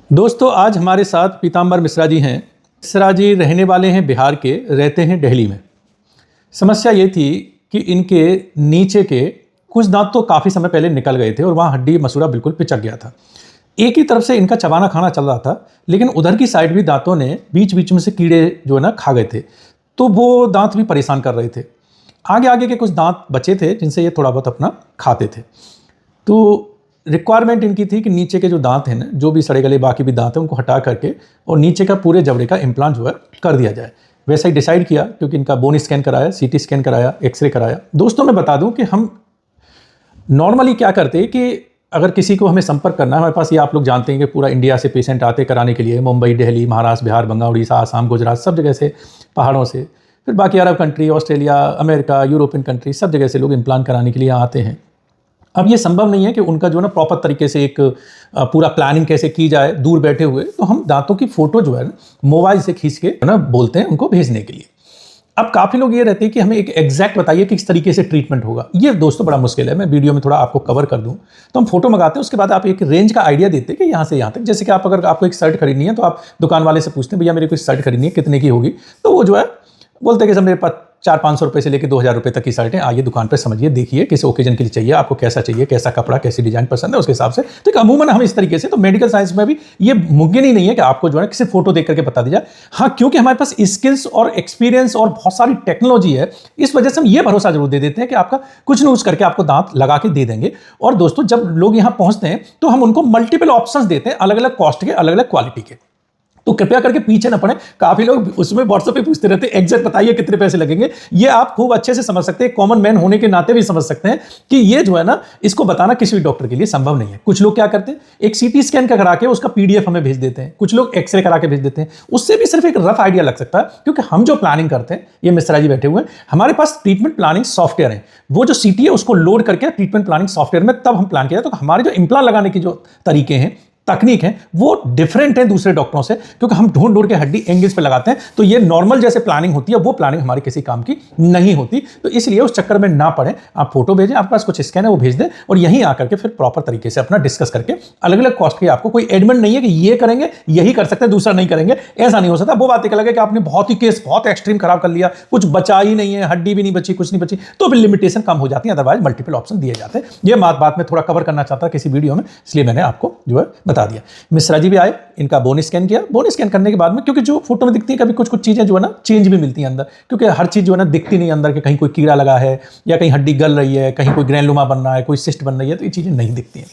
दोस्तों, आज हमारे साथ पीताम्बर मिश्रा जी हैं। मिश्रा जी रहने वाले हैं बिहार के, रहते हैं दिल्ली में। समस्या ये थी कि इनके नीचे के कुछ दांत तो काफ़ी समय पहले निकल गए थे और वहाँ हड्डी मसूड़ा बिल्कुल पिचक गया था। एक ही तरफ से इनका चबाना खाना चल रहा था, लेकिन उधर की साइड भी दांतों ने बीच बीच में से कीड़े जो है ना खा गए थे, तो वो दांत भी परेशान कर रहे थे। आगे आगे के कुछ दांत बचे थे जिनसे ये थोड़ा बहुत अपना खाते थे। तो रिक्वायरमेंट इनकी थी कि नीचे के जो दांत हैं ना, जो भी सड़े गले बाकी भी दांत हैं, उनको हटा करके और नीचे का पूरे जबड़े का इम्प्लांट जो है कर दिया जाए। वैसा ही डिसाइड किया, क्योंकि इनका बोन स्कैन कराया, सीटी स्कैन कराया, एक्सरे कराया। दोस्तों, मैं बता दूं कि हम नॉर्मली क्या करते हैं कि अगर किसी को हमें संपर्क करना है, हमारे पास ये आप लोग जानते हैं कि पूरा इंडिया से पेशेंट आते कराने के लिए, मुंबई, दिल्ली, महाराष्ट्र, बिहार, बंगाल, उड़ीसा, आसाम, गुजरात, सब जगह से, पहाड़ों से, फिर बाकी Arab country, Australia, America, European country, सब जगह से लोग इम्प्लांट कराने के लिए आते हैं। अब ये संभव नहीं है कि उनका जो है ना प्रॉपर तरीके से एक पूरा प्लानिंग कैसे की जाए दूर बैठे हुए, तो हम दांतों की फोटो जो है ना मोबाइल से खींच के ना बोलते हैं उनको भेजने के लिए। अब काफ़ी लोग ये रहते हैं कि हमें एक एग्जैक्ट बताइए कि किस तरीके से ट्रीटमेंट होगा। ये दोस्तों बड़ा मुश्किल है, मैं वीडियो में थोड़ा आपको कवर कर दूं। तो हम फोटो मंगाते हैं, उसके बाद आप एक रेंज का आइडिया देते हैं कि यहाँ से यहाँ तक। जैसे कि आप अगर आपको एक शर्ट खरीदनी है तो आप दुकान वाले से पूछते हैं, भैया मेरे को शर्ट खरीदनी है, कितने की होगी? तो वो जो है बोलते हैं कि सर मेरे पास 400-500 रुपये से लेकर 2000 रुपये तक की शर्टें, आइए दुकान पर समझिए, देखिए किस ओकेजन के लिए चाहिए, आपको कैसा चाहिए, कैसा कपड़ा, कैसी डिजाइन पसंद है, उसके हिसाब से। तो अमूमन हम इस तरीके से, तो मेडिकल साइंस में भी ये मुमकिन ही नहीं है कि आपको जो है किसी फोटो देख करके बता दी जाए। हाँ, क्योंकि हमारे पास स्किल्स और एक्सपीरियंस और बहुत सारी टेक्नोलॉजी है, इस वजह से हम ये भरोसा जरूर दे देते हैं कि आपका कुछ न कुछ करके आपको दांत लगा के दे देंगे। और दोस्तों, जब लोग यहाँ पहुंचते हैं तो हम उनको मल्टीपल ऑप्शंस देते हैं, अलग अलग कॉस्ट के, अलग अलग क्वालिटी के। तो कृपया करके पीछे ना पड़े। काफी लोग उसमें व्हाट्सएप पे पूछते रहते हैं एग्जैक्ट बताइए कितने पैसे लगेंगे। ये आप खूब अच्छे से समझ सकते हैं, कॉमन मैन होने के नाते भी समझ सकते हैं कि ये जो है ना, इसको बताना किसी भी डॉक्टर के लिए संभव नहीं है। कुछ लोग क्या करते हैं, एक सीटी स्कैन का करा के उसका पीडीएफ हमें भेज देते हैं, कुछ लोग एक्सरे करा के भेज देते हैं। उससे भी सिर्फ एक रफ आइडिया लग सकता है, क्योंकि हम जो प्लानिंग करते हैं, ये मिश्रा जी बैठे हुए हैं, हमारे पास ट्रीटमेंट प्लानिंग सॉफ्टवेयर है। वो जो सीटी है उसको लोड करके ट्रीटमेंट प्लानिंग सॉफ्टवेयर में तब हम प्लान किया। तो हमारे जो इम्प्लांट लगाने की जो तरीके हैं, तकनीक है, वो डिफरेंट है दूसरे डॉक्टरों से, क्योंकि हम ढूंढ ढूंढ के हड्डी एंगल्स पे लगाते हैं। तो ये नॉर्मल जैसे प्लानिंग होती है, वो प्लानिंग हमारी किसी काम की नहीं होती। तो इसलिए उस चक्कर में ना पड़े, आप फोटो भेजें, आपके पास कुछ स्कैन है वो भेज दें, और यहीं आकर के फिर प्रॉपर तरीके से अपना डिस्कस करके अलग अलग कॉस्ट की, आपको कोई एडमेंट नहीं है कि ये करेंगे यही कर सकते हैं, दूसरा नहीं करेंगे, ऐसा नहीं हो सकता। वो बात एक अलग है कि आपने बहुत ही केस बहुत एक्सट्रीम खराब कर लिया, कुछ बचा ही नहीं है, हड्डी भी नहीं बची, कुछ नहीं बची, तो फिर लिमिटेशन कम हो जाती है। अदरवाइज मल्टीपल ऑप्शन दिए जाते हैं। ये बात में थोड़ा कवर करना चाहता किसी वीडियो में, इसलिए मैंने आपको जो है बता दिया। मिश्रा जी भी आए, इनका बोन स्कैन किया। बोन स्कैन करने के बाद में, क्योंकि जो फोटो में दिखती है, कभी कुछ कुछ चीजें जो है ना चेंज भी मिलती हैं अंदर, क्योंकि हर चीज जो है ना दिखती नहीं अंदर के, कहीं कोई कीड़ा लगा है या कहीं हड्डी गल रही है, कहीं कोई ग्रैनुलोमा बन रहा है, कोई सिस्ट बन रही है, तो ये चीजें नहीं दिखती हैं।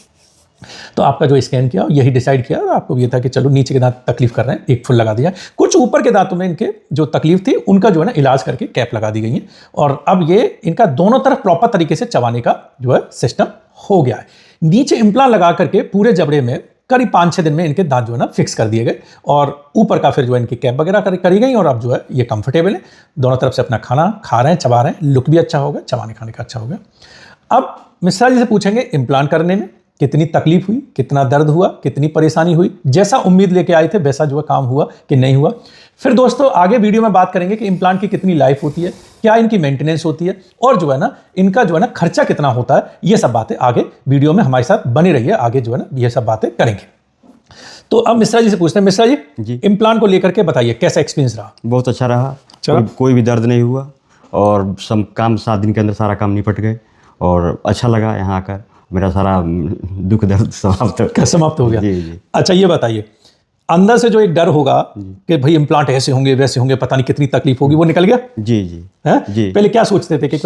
तो आपका जो स्कैन किया यही डिसाइड किया, आपको ये था कि चलो नीचे के दांत तकलीफ कर रहे हैं, एक फुल लगा दिया। कुछ ऊपर के दांतों में इनके जो तकलीफ थी उनका जो है ना इलाज करके कैप लगा दी गई है, और अब ये इनका दोनों तरफ प्रॉपर तरीके से चबाने का जो है सिस्टम हो गया है। नीचे इम्प्लांट लगा करके पूरे जबड़े में करीब 5-6 दिन में इनके दांत जो है ना फिक्स कर दिए गए, और ऊपर का फिर जो है इनकी कैप वगैरह करी गई, और अब जो है ये कंफर्टेबल है, दोनों तरफ से अपना खाना खा रहे हैं, चबा रहे हैं, लुक भी अच्छा हो गया, चबाने खाने का अच्छा हो गया। अब मिश्रा जी से पूछेंगे इम्प्लांट करने में कितनी तकलीफ हुई, कितना दर्द हुआ, कितनी परेशानी हुई, जैसा उम्मीद लेके आए थे वैसा जो है काम हुआ कि नहीं हुआ। फिर दोस्तों आगे वीडियो में बात करेंगे कि इम्प्लांट की कितनी लाइफ होती है, क्या इनकी मेंटेनेंस होती है, और जो है ना इनका जो है ना खर्चा कितना होता है। ये सब बातें आगे वीडियो में हमारे साथ बनी रहिए, आगे जो है ना ये सब बातें करेंगे। तो अब मिश्रा जी से पूछते हैं, मिश्रा जी इम्प्लांट को लेकर के बताइए कैसा एक्सपीरियंस रहा? बहुत अच्छा रहा, कोई भी दर्द नहीं हुआ, और सब काम 7 दिन के अंदर सारा काम निपट गए, और अच्छा लगा यहाँ आकर। मेरा सारा दुख दर्द समाप्त हो गया। जी। अच्छा, ये बताइए, अंदर से जो एक डर होगा कि भाई इम्प्लांट ऐसे होंगे वैसे होंगे, पता नहीं कितनी तकलीफ होगी, वो निकल गया? जी है? जी। पहले क्या सोचते थे कि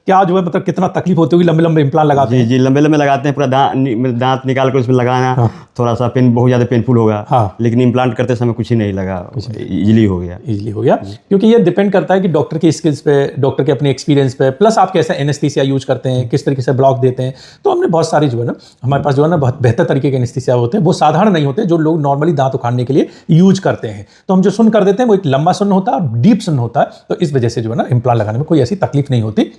क्या जो है मतलब कितना तकलीफ होती होगी, लंबे लंबे इम्प्लांट लगाते हैं? जी, लंबे लंबे लगाते हैं, पूरा दांत निकाल कर उसमें लगाना। हाँ। थोड़ा सा बहुत ज़्यादा पेनफुल होगा। हाँ। लेकिन इम्प्लांट करते समय कुछ ही नहीं लगा, इजीली हो गया। क्योंकि ये डिपेंड करता है कि डॉक्टर की स्किल्स पे, डॉक्टर के अपने एक्सपीरियंस पे, प्लस आप कैसा एनेस्थीसिया यूज करते हैं, किस तरीके से ब्लॉक देते हैं। तो हमने बहुत सारी जो है ना, हमारे पास जो है ना बहुत बेहतर तरीके के एनेस्थीसिया होते हैं, वो साधारण नहीं होते जो लोग नॉर्मली दांत उखाड़ने के लिए यूज करते हैं। तो हम जो सुन कर देते हैं वो एक लंबा सुन होता है और डीप सुन होता है, तो इस वजह से जो है ना इम्प्लांट लगाने में कोई ऐसी तकलीफ नहीं होती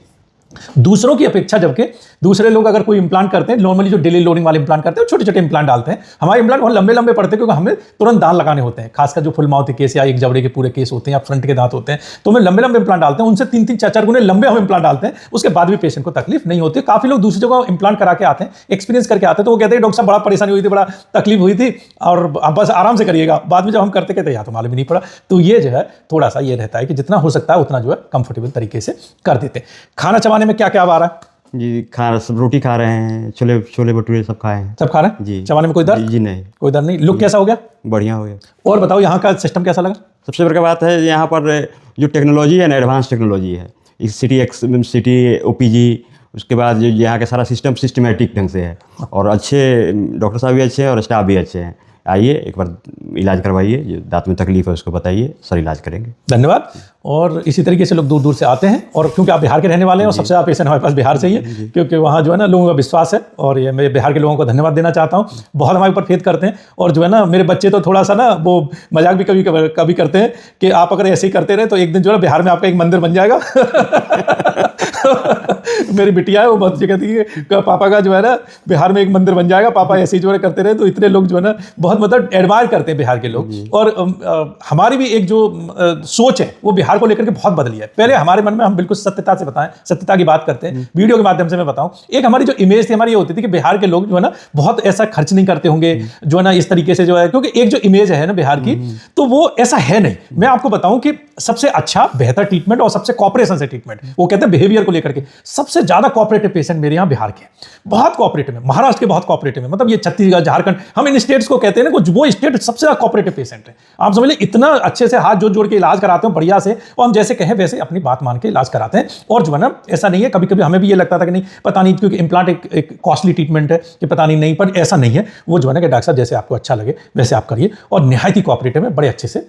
दूसरों की अपेक्षा। जबकि दूसरे लोग अगर कोई इम्प्लांट करते हैं, नॉर्मली जो डेली लोडिंग वाले इम्प्लांट करते हैं, छोटे छोटे इम्प्लांट डालते हैं। हमारे इम्प्लांट बहुत लंबे लंबे पड़ते हैं क्योंकि हमें तुरंत दांत लगाने होते हैं, खासकर जो फुल माउथ केस या एक जबड़े के पूरे केस होते हैं या फ्रंट के दांत होते हैं, तो हमें लंबे लंबे इम्प्लांट डालते हैं। उनसे 3-3 4-4 गुने लंबे हम इम्प्लांट डालते हैं, उसके बाद भी पेशेंट को तकलीफ नहीं होती। काफी लोग दूसरी जगह इम्प्लांट करा के आते हैं, एक्सपीरियंस करके आते हैं, तो वो कहते हैं डॉक्टर साहब बड़ा परेशानी हुई थी, बड़ा तकलीफ हुई थी और आप बस आराम से करिएगा। बाद में जब हम करते कहते यहाँ तो मालूम ही नहीं पड़ा। तो ये जो है थोड़ा सा ये रहता है कि जितना हो सकता है उतना जो है कंफर्टेबल तरीके से कर देते हैं। खाना चबाने में क्या क्या आ रहा है जी? खा सब रोटी खा रहे हैं, छोले भटूरे सब खाए हैं। सब खा रहे हैं जी। चबाने में कोई दर्द? जी नहीं, कोई दर्द नहीं। लुक कैसा हो गया? बढ़िया हो गया। और बताओ यहाँ का सिस्टम कैसा लगा? सबसे बड़ी बात है यहाँ पर जो टेक्नोलॉजी है ना, एडवांस टेक्नोलॉजी है। इस सिटी OPG, उसके बाद जो यहाँ का सारा सिस्टम सिस्टमेटिक ढंग से है और अच्छे डॉक्टर साहब भी अच्छे हैं और स्टाफ भी अच्छे हैं। आइए एक बार इलाज करवाइए, जो दांत में तकलीफ है उसको बताइए, सर इलाज करेंगे। धन्यवाद। और इसी तरीके से लोग दूर दूर से आते हैं, और क्योंकि आप बिहार के रहने वाले हैं और सबसे ज़्यादा पेशेंट हमारे पास बिहार से ही है, क्योंकि वहाँ जो है ना लोगों का विश्वास है, और ये मैं बिहार के लोगों को धन्यवाद देना चाहता हूँ। बहुत हमारे ऊपर फेथ करते हैं, और जो है ना मेरे बच्चे तो थोड़ा सा ना वो मजाक भी कभी करते हैं कि आप अगर ऐसे ही करते रहे तो एक दिन जो है बिहार में आपका एक मंदिर बन जाएगा। मेरी बिटिया है, वो बहुत कहती है कि पापा का जो है ना बिहार में एक मंदिर बन जाएगा, पापा ऐसे ही जो है करते रहे। तो इतने लोग जो है ना बहुत मतलब एडमायर करते हैं बिहार के लोग। और हमारी भी एक जो सोच है वो बिहार को लेकर के बहुत बदली है। पहले हमारे मन में हम बिल्कुल सत्यता से बताएं, सत्यता की बात करते हैं, वीडियो के माध्यम से मैं बताऊं, एक हमारी जो इमेज थी हमारी ये होती थी कि बिहार के लोग जो है ना बहुत ऐसा खर्च नहीं करते होंगे जो है ना इस तरीके से जो है, क्योंकि एक जो इमेज है ना बिहार की, तो वो ऐसा है नहीं। मैं आपको बताऊं कि सबसे अच्छा बेहतर ट्रीटमेंट और सबसे कॉपरेशन से ट्रीटमेंट, वो कहते हैं बिहेवियर को लेकर के, सबसे ज्यादा कॉपरेटिव पेशेंट मेरे यहाँ बिहार के, बहुत कॉपरेटिव है। महाराष्ट्र के बहुत कॉपरेटिव है, मतलब ये छत्तीसगढ़, झारखंड, हम इन स्टेट्स को कहते हैं ना, वो स्टेट सबसे ज्यादा कॉपरेटिव पेशेंट है। आप समझ लीजिए इतना अच्छे से हाथ जोड़ जोड़ के इलाज कराते हैं बढ़िया से, और हम जैसे कहें वैसे अपनी बात मान के इलाज कराते हैं। और जो है ना ऐसा नहीं है, कभी कभी हमें भी ये लगता था कि नहीं पता नहीं, क्योंकि इम्प्लांट एक कॉस्टली ट्रीटमेंट है कि पता नहीं, पर ऐसा नहीं है। वो जो है ना कि डॉक्टर साहब जैसे आपको अच्छा लगे वैसे आप करिए, और निहायत ही कॉपरेटिव है, बड़े अच्छे से।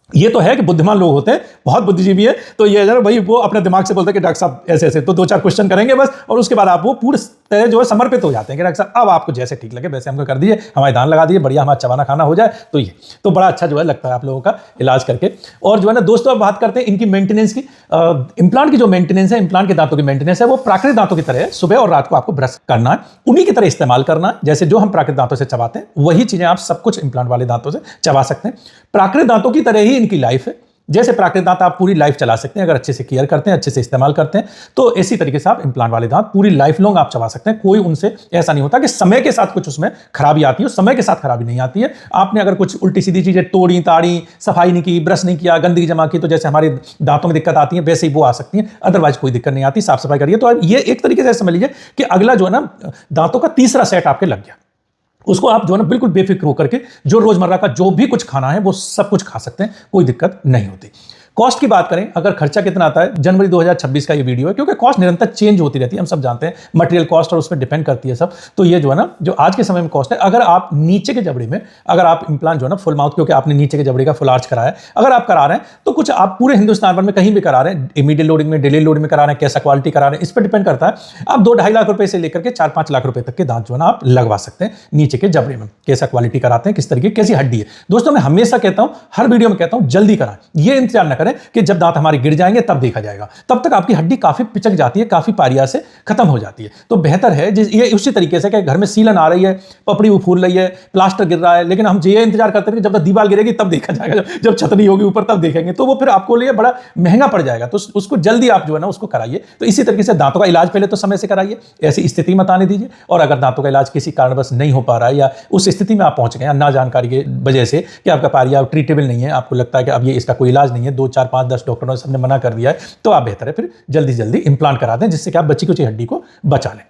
ये तो है कि बुद्धिमान लोग होते हैं, बहुत बुद्धिजीवी है, तो ये है भाई वो अपने दिमाग से बोलते हैं कि डॉक्टर साहब ऐसे ऐसे, तो 2-4 क्वेश्चन करेंगे बस, और उसके बाद आप वो पूरी तरह जो है समर्पित हो जाते हैं कि डॉक्टर साहब अब आपको जैसे ठीक लगे वैसे हमको कर दीजिए, हमारे दान लगा दीजिए, बढ़िया हमारा चबाना खाना हो जाए। तो ये तो बड़ा अच्छा जो है लगता है आप लोगों का इलाज करके। और जो है ना दोस्तों अब बात करते हैं इनकी मेंटेनेंस की। इम्प्लांट की जो मेंटेनेंस है, इम्प्लांट के दांतों की मेंटेनेंस है, वो प्राकृतिक दांतों की तरह है। सुबह और रात को आपको ब्रश करना है, उन्हीं की तरह इस्तेमाल करना है। जैसे जो हम प्राकृतिक दांतों से चबाते हैं वही चीजें आप सब कुछ इम्प्लांट वाले दांतों से चबा सकते हैं। प्राकृतिक दांतों की तरह ही इनकी लाइफ है। जैसे प्राकृतिक दांत आप पूरी लाइफ चला सकते हैं अगर अच्छे से केयर करते हैं, अच्छे से इस्तेमाल करते हैं, तो इसी तरीके से आप इम्प्लांट वाले दांत पूरी लाइफ लॉन्ग आप चबा सकते हैं। कोई उनसे ऐसा नहीं होता कि समय के साथ कुछ उसमें खराबी आती है, समय के साथ खराबी नहीं आती है। आपने अगर कुछ उल्टी सीधी चीजें तोड़ी ताड़ी, सफाई नहीं की, ब्रश नहीं किया, गंदगी जमा की, तो जैसे हमारे दांतों में दिक्कत आती है वैसे ही वो आ सकती है, अदरवाइज कोई दिक्कत नहीं आती। साफ सफाई करिए। तो ये एक तरीके से समझ लीजिए कि अगला जो है ना दांतों का तीसरा सेट आपके लग गया। उसको आप जो है ना बिल्कुल बेफिक्र होकर के जो रोजमर्रा का जो भी कुछ खाना है वो सब कुछ खा सकते हैं, कोई दिक्कत नहीं होती। कॉस्ट की बात करें, अगर खर्चा कितना आता है, जनवरी 2026 का ये वीडियो है, क्योंकि कॉस्ट निरंतर चेंज होती रहती है, हम सब जानते हैं, मटेरियल कॉस्ट और उसमें डिपेंड करती है सब। तो ये जो है ना जो आज के समय में कॉस्ट है, अगर आप नीचे के जबड़े में अगर आप इम्प्लांट जो है ना फुल माउथ, क्योंकि आपने नीचे के जबड़े का फुल आर्च कराया, अगर आप करा रहे हैं तो कुछ आप पूरे हिंदुस्तान भर में कहीं भी करा रहे हैं, इमीडिएट लोडिंग में, डेली लोडिंग में करा रहे हैं, कैसा क्वालिटी करा रहे हैं, इस पर डिपेंड करता है। आप 2-2.5 लाख रुपए से लेकर के 4-5 लाख रुपए तक के दांत जो है ना आप लगवा सकते हैं नीचे के जबड़े में। कैसा क्वालिटी कराते हैं, किस तरीके, कैसी हड्डी है। दोस्तों मैं हमेशा कहता हूं, हर वीडियो में कहता हूं, जल्दी कराएं। ये इंतजार न करें कि जब दांत हमारे गिर जाएंगे तब देखा जाएगा, तब तक आपकी हड्डी काफी पिचक जाती है, काफी पारिया से खत्म हो जाती है। तो बेहतर है ये उसी तरीके से कि घर में सीलन आ रही है, पपड़ी फूल रही है, प्लास्टर गिर रहा है, लेकिन हम ये इंतजार करते हैं कि जब तक दीवार गिरेगी तब देखा जाएगा, जब छत नहीं होगी ऊपर तब देखेंगे, तो वो फिर आपको लिए बड़ा महंगा पड़ जाएगा। तो उसको जल्दी आप जो है ना उसको कराइए। तो इसी तरीके से दांतों का इलाज पहले तो समय से कराइए, ऐसी स्थिति मत आने दीजिए। और अगर दांतों का इलाज किसी कारणवश नहीं हो पा रहा है या उस स्थिति में आप पहुंच गए ना जानकारी की वजह से कि आपका पारिया ट्रीटेबल नहीं है, आपको लगता है कि अब ये इसका कोई इलाज नहीं है, 2, 4, 5, 10 डॉक्टरों ने सबने मना कर दिया है, तो आप बेहतर है फिर जल्दी जल्दी इंप्लांट करा दें, जिससे कि आप बच्ची कुची हड्डी को बचा लें।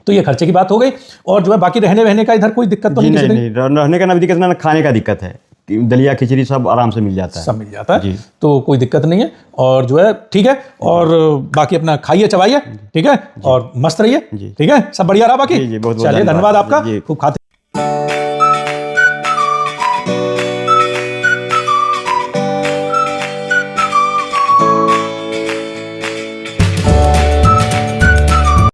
तो ये खर्चे की बात हो गई। और जो है बाकी रहने का इधर कोई दिक्कत तो नहीं? रहने का ना दिक्कत, ना खाने का दिक्कत है, दलिया खिचड़ी सब आराम से मिल जाता है, सब मिल जाता है, तो कोई दिक्कत नहीं है। और जो है ठीक है, और बाकी अपना खाइए चबाइए, ठीक है, और मस्त रहिए, ठीक है, सब बढ़िया रहा बाकी। चलिए धन्यवाद आपका, खूब खाते